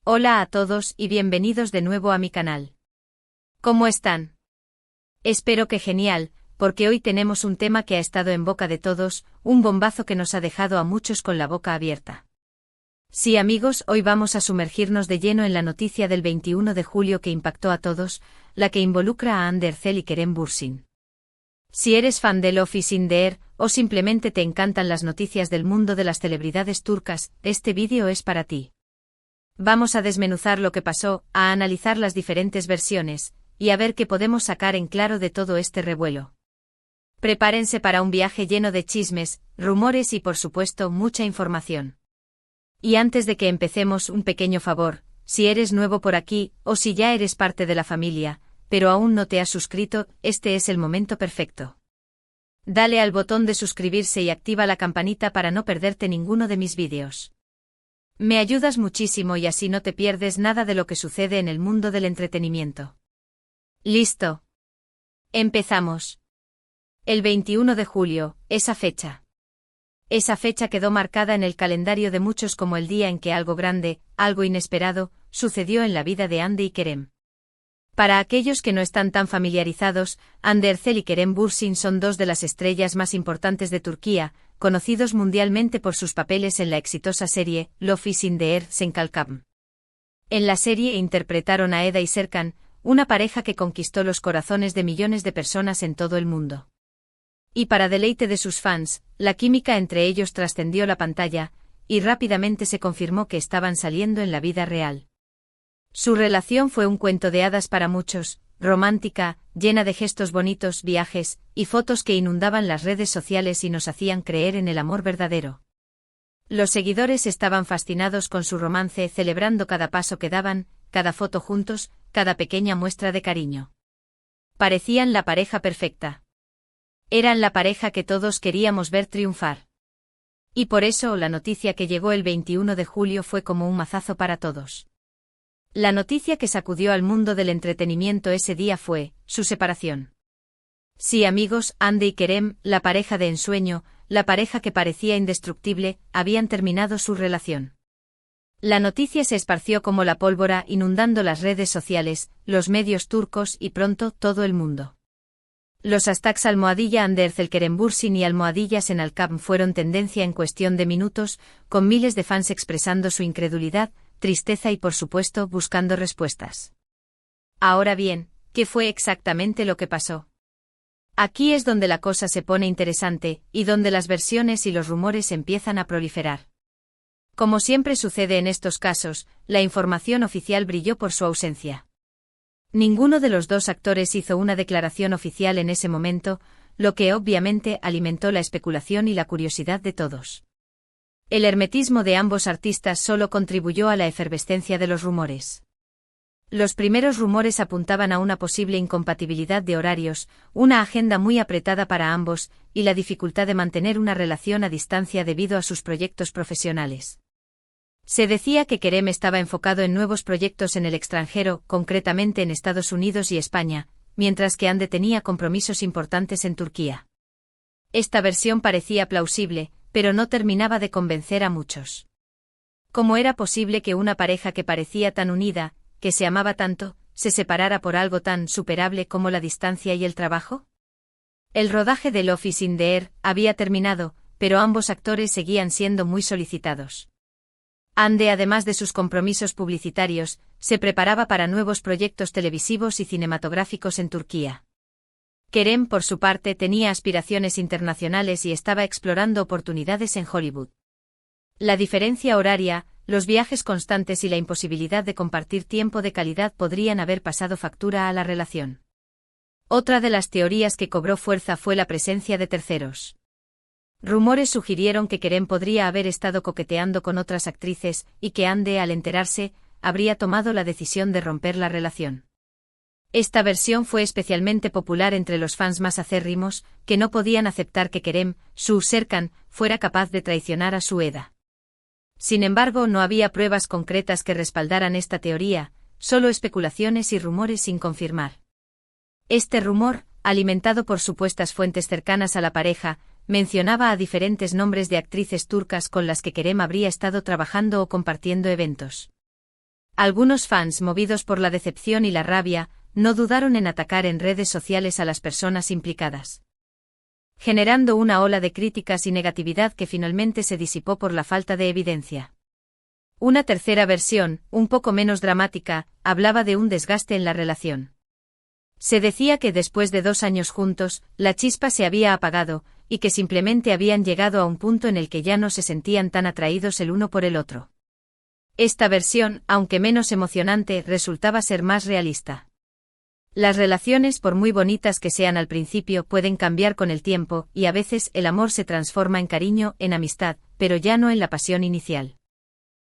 Hola a todos y bienvenidos de nuevo a mi canal. ¿Cómo están? Espero que genial, porque hoy tenemos un tema que ha estado en boca de todos, un bombazo que nos ha dejado a muchos con la boca abierta. Sí amigos, hoy vamos a sumergirnos de lleno en la noticia del 21 de julio que impactó a todos, la que involucra a Hande Erçel y Kerem Bürsin. Si eres fan de Love is in the Air, o simplemente te encantan las noticias del mundo de las celebridades turcas, este vídeo es para ti. Vamos a desmenuzar lo que pasó, a analizar las diferentes versiones, y a ver qué podemos sacar en claro de todo este revuelo. Prepárense para un viaje lleno de chismes, rumores y por supuesto mucha información. Y antes de que empecemos, un pequeño favor, si eres nuevo por aquí, o si ya eres parte de la familia, pero aún no te has suscrito, este es el momento perfecto. Dale al botón de suscribirse y activa la campanita para no perderte ninguno de mis vídeos. Me ayudas muchísimo y así no te pierdes nada de lo que sucede en el mundo del entretenimiento. ¿Listo? Empezamos. El 21 de julio, esa fecha. Esa fecha quedó marcada en el calendario de muchos como el día en que algo grande, algo inesperado, sucedió en la vida de Hande y Kerem. Para aquellos que no están tan familiarizados, Hande Erçel y Kerem Bürsin son dos de las estrellas más importantes de Turquía, conocidos mundialmente por sus papeles en la exitosa serie Love is in the Air Senkalkam. En la serie interpretaron a Eda y Serkan, una pareja que conquistó los corazones de millones de personas en todo el mundo. Y para deleite de sus fans, la química entre ellos trascendió la pantalla, y rápidamente se confirmó que estaban saliendo en la vida real. Su relación fue un cuento de hadas para muchos, romántica, llena de gestos bonitos, viajes, y fotos que inundaban las redes sociales y nos hacían creer en el amor verdadero. Los seguidores estaban fascinados con su romance, celebrando cada paso que daban, cada foto juntos, cada pequeña muestra de cariño. Parecían la pareja perfecta. Eran la pareja que todos queríamos ver triunfar. Y por eso la noticia que llegó el 21 de julio fue como un mazazo para todos. La noticia que sacudió al mundo del entretenimiento ese día fue su separación. Sí amigos, Hande y Kerem, la pareja de ensueño, la pareja que parecía indestructible, habían terminado su relación. La noticia se esparció como la pólvora inundando las redes sociales, los medios turcos y pronto todo el mundo. Los hashtags #Hande Erçel Kerem Bürsin y #Senkalkam fueron tendencia en cuestión de minutos, con miles de fans expresando su incredulidad, tristeza y por supuesto buscando respuestas. Ahora bien, ¿qué fue exactamente lo que pasó? Aquí es donde la cosa se pone interesante, y donde las versiones y los rumores empiezan a proliferar. Como siempre sucede en estos casos, la información oficial brilló por su ausencia. Ninguno de los dos actores hizo una declaración oficial en ese momento, lo que obviamente alimentó la especulación y la curiosidad de todos. El hermetismo de ambos artistas solo contribuyó a la efervescencia de los rumores. Los primeros rumores apuntaban a una posible incompatibilidad de horarios, una agenda muy apretada para ambos, y la dificultad de mantener una relación a distancia debido a sus proyectos profesionales. Se decía que Kerem estaba enfocado en nuevos proyectos en el extranjero, concretamente en Estados Unidos y España, mientras que Hande tenía compromisos importantes en Turquía. Esta versión parecía plausible, pero no terminaba de convencer a muchos. ¿Cómo era posible que una pareja que parecía tan unida, que se amaba tanto, se separara por algo tan superable como la distancia y el trabajo? El rodaje de Love is in the Air había terminado, pero ambos actores seguían siendo muy solicitados. Hande, además de sus compromisos publicitarios, se preparaba para nuevos proyectos televisivos y cinematográficos en Turquía. Kerem, por su parte, tenía aspiraciones internacionales y estaba explorando oportunidades en Hollywood. La diferencia horaria, los viajes constantes y la imposibilidad de compartir tiempo de calidad podrían haber pasado factura a la relación. Otra de las teorías que cobró fuerza fue la presencia de terceros. Rumores sugirieron que Kerem podría haber estado coqueteando con otras actrices y que Hande, al enterarse, habría tomado la decisión de romper la relación. Esta versión fue especialmente popular entre los fans más acérrimos, que no podían aceptar que Kerem, su Serkan, fuera capaz de traicionar a su Eda. Sin embargo, no había pruebas concretas que respaldaran esta teoría, solo especulaciones y rumores sin confirmar. Este rumor, alimentado por supuestas fuentes cercanas a la pareja, mencionaba a diferentes nombres de actrices turcas con las que Kerem habría estado trabajando o compartiendo eventos. Algunos fans, movidos por la decepción y la rabia, no dudaron en atacar en redes sociales a las personas implicadas, generando una ola de críticas y negatividad que finalmente se disipó por la falta de evidencia. Una tercera versión, un poco menos dramática, hablaba de un desgaste en la relación. Se decía que después de 2 años juntos, la chispa se había apagado, y que simplemente habían llegado a un punto en el que ya no se sentían tan atraídos el uno por el otro. Esta versión, aunque menos emocionante, resultaba ser más realista. Las relaciones, por muy bonitas que sean al principio, pueden cambiar con el tiempo, y a veces el amor se transforma en cariño, en amistad, pero ya no en la pasión inicial.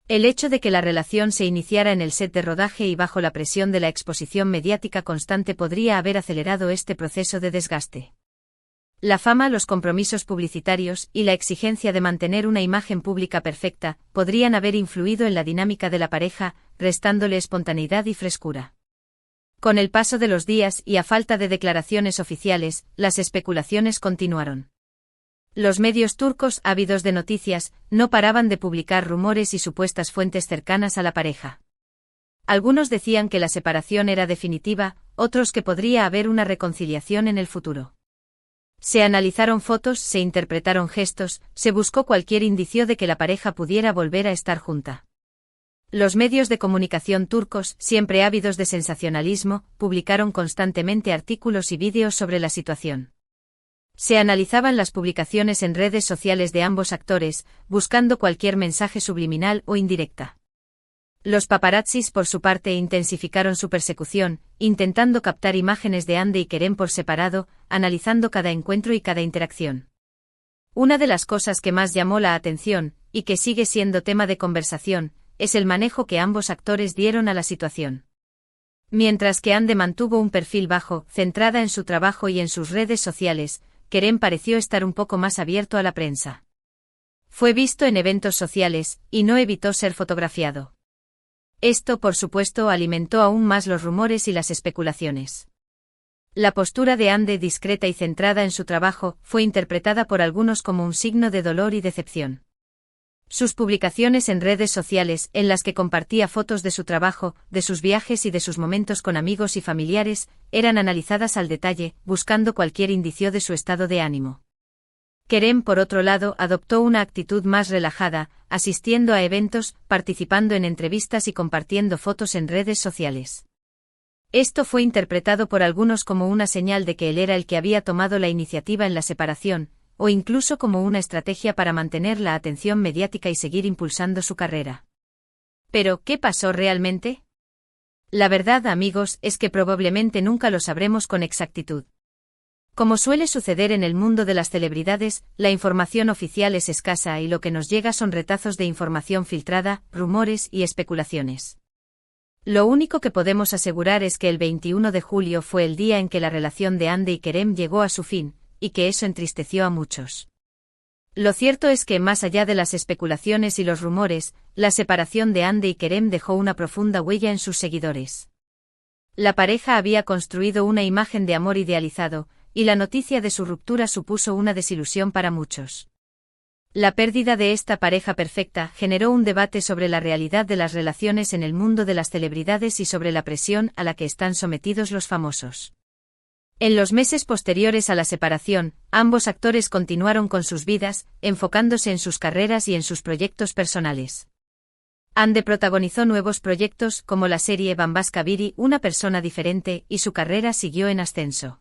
El hecho de que la relación se iniciara en el set de rodaje y bajo la presión de la exposición mediática constante podría haber acelerado este proceso de desgaste. La fama, los compromisos publicitarios y la exigencia de mantener una imagen pública perfecta podrían haber influido en la dinámica de la pareja, restándole espontaneidad y frescura. Con el paso de los días y a falta de declaraciones oficiales, las especulaciones continuaron. Los medios turcos, ávidos de noticias, no paraban de publicar rumores y supuestas fuentes cercanas a la pareja. Algunos decían que la separación era definitiva, otros que podría haber una reconciliación en el futuro. Se analizaron fotos, se interpretaron gestos, se buscó cualquier indicio de que la pareja pudiera volver a estar junta. Los medios de comunicación turcos, siempre ávidos de sensacionalismo, publicaron constantemente artículos y vídeos sobre la situación. Se analizaban las publicaciones en redes sociales de ambos actores, buscando cualquier mensaje subliminal o indirecta. Los paparazzis, por su parte, intensificaron su persecución, intentando captar imágenes de Hande y Kerem por separado, analizando cada encuentro y cada interacción. Una de las cosas que más llamó la atención, y que sigue siendo tema de conversación, es el manejo que ambos actores dieron a la situación. Mientras que Hande mantuvo un perfil bajo, centrada en su trabajo y en sus redes sociales, Kerem pareció estar un poco más abierto a la prensa. Fue visto en eventos sociales, y no evitó ser fotografiado. Esto, por supuesto, alimentó aún más los rumores y las especulaciones. La postura de Hande, discreta y centrada en su trabajo, fue interpretada por algunos como un signo de dolor y decepción. Sus publicaciones en redes sociales, en las que compartía fotos de su trabajo, de sus viajes y de sus momentos con amigos y familiares, eran analizadas al detalle, buscando cualquier indicio de su estado de ánimo. Kerem, por otro lado, adoptó una actitud más relajada, asistiendo a eventos, participando en entrevistas y compartiendo fotos en redes sociales. Esto fue interpretado por algunos como una señal de que él era el que había tomado la iniciativa en la separación, o incluso como una estrategia para mantener la atención mediática y seguir impulsando su carrera. Pero, ¿qué pasó realmente? La verdad, amigos, es que probablemente nunca lo sabremos con exactitud. Como suele suceder en el mundo de las celebridades, la información oficial es escasa y lo que nos llega son retazos de información filtrada, rumores y especulaciones. Lo único que podemos asegurar es que el 21 de julio fue el día en que la relación de Hande y Kerem llegó a su fin, y que eso entristeció a muchos. Lo cierto es que, más allá de las especulaciones y los rumores, la separación de Hande y Kerem dejó una profunda huella en sus seguidores. La pareja había construido una imagen de amor idealizado, y la noticia de su ruptura supuso una desilusión para muchos. La pérdida de esta pareja perfecta generó un debate sobre la realidad de las relaciones en el mundo de las celebridades y sobre la presión a la que están sometidos los famosos. En los meses posteriores a la separación, ambos actores continuaron con sus vidas, enfocándose en sus carreras y en sus proyectos personales. Hande protagonizó nuevos proyectos como la serie Bambaşka Biri, una persona diferente, y su carrera siguió en ascenso.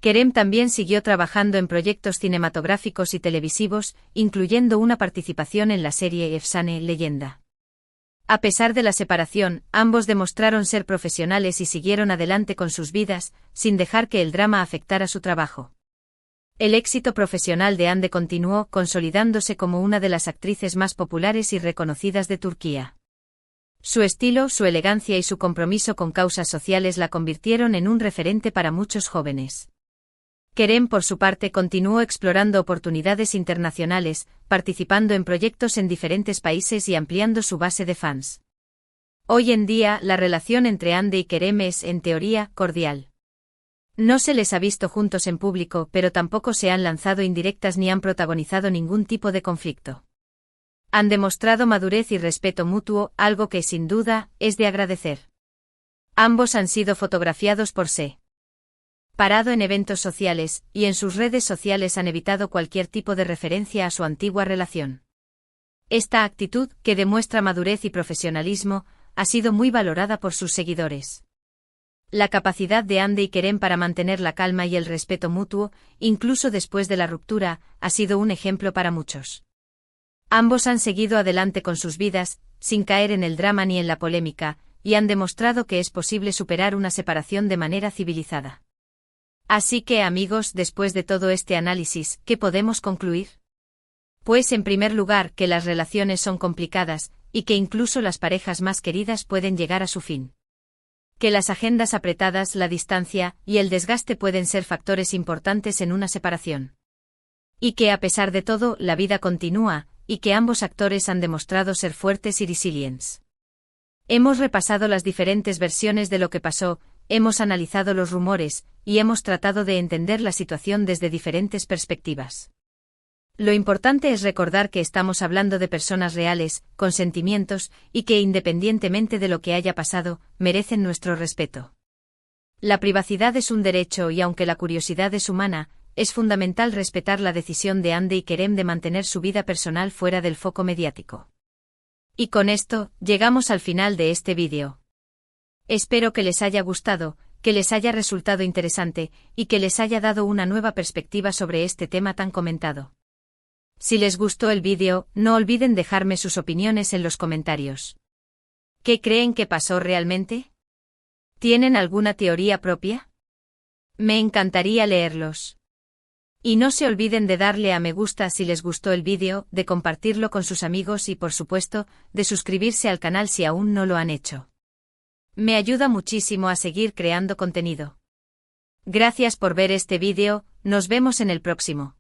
Kerem también siguió trabajando en proyectos cinematográficos y televisivos, incluyendo una participación en la serie Efsane, Leyenda. A pesar de la separación, ambos demostraron ser profesionales y siguieron adelante con sus vidas, sin dejar que el drama afectara su trabajo. El éxito profesional de Hande continuó, consolidándose como una de las actrices más populares y reconocidas de Turquía. Su estilo, su elegancia y su compromiso con causas sociales la convirtieron en un referente para muchos jóvenes. Kerem, por su parte, continuó explorando oportunidades internacionales, participando en proyectos en diferentes países y ampliando su base de fans. Hoy en día, la relación entre Hande y Kerem es, en teoría, cordial. No se les ha visto juntos en público, pero tampoco se han lanzado indirectas ni han protagonizado ningún tipo de conflicto. Han demostrado madurez y respeto mutuo, algo que, sin duda, es de agradecer. Ambos han sido fotografiados por Se. Parado en eventos sociales, y en sus redes sociales han evitado cualquier tipo de referencia a su antigua relación. Esta actitud, que demuestra madurez y profesionalismo, ha sido muy valorada por sus seguidores. La capacidad de Hande y Kerem para mantener la calma y el respeto mutuo, incluso después de la ruptura, ha sido un ejemplo para muchos. Ambos han seguido adelante con sus vidas, sin caer en el drama ni en la polémica, y han demostrado que es posible superar una separación de manera civilizada. Así que, amigos, después de todo este análisis, ¿qué podemos concluir? Pues, en primer lugar, que las relaciones son complicadas, y que incluso las parejas más queridas pueden llegar a su fin. Que las agendas apretadas, la distancia y el desgaste pueden ser factores importantes en una separación. Y que, a pesar de todo, la vida continúa, y que ambos actores han demostrado ser fuertes y resilientes. Hemos repasado las diferentes versiones de lo que pasó, hemos analizado los rumores, y hemos tratado de entender la situación desde diferentes perspectivas. Lo importante es recordar que estamos hablando de personas reales, con sentimientos, y que independientemente de lo que haya pasado, merecen nuestro respeto. La privacidad es un derecho y aunque la curiosidad es humana, es fundamental respetar la decisión de Hande y Kerem de mantener su vida personal fuera del foco mediático. Y con esto, llegamos al final de este vídeo. Espero que les haya gustado, que les haya resultado interesante, y que les haya dado una nueva perspectiva sobre este tema tan comentado. Si les gustó el vídeo, no olviden dejarme sus opiniones en los comentarios. ¿Qué creen que pasó realmente? ¿Tienen alguna teoría propia? Me encantaría leerlos. Y no se olviden de darle a me gusta si les gustó el vídeo, de compartirlo con sus amigos y por supuesto, de suscribirse al canal si aún no lo han hecho. Me ayuda muchísimo a seguir creando contenido. Gracias por ver este vídeo, nos vemos en el próximo.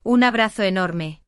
Un abrazo enorme.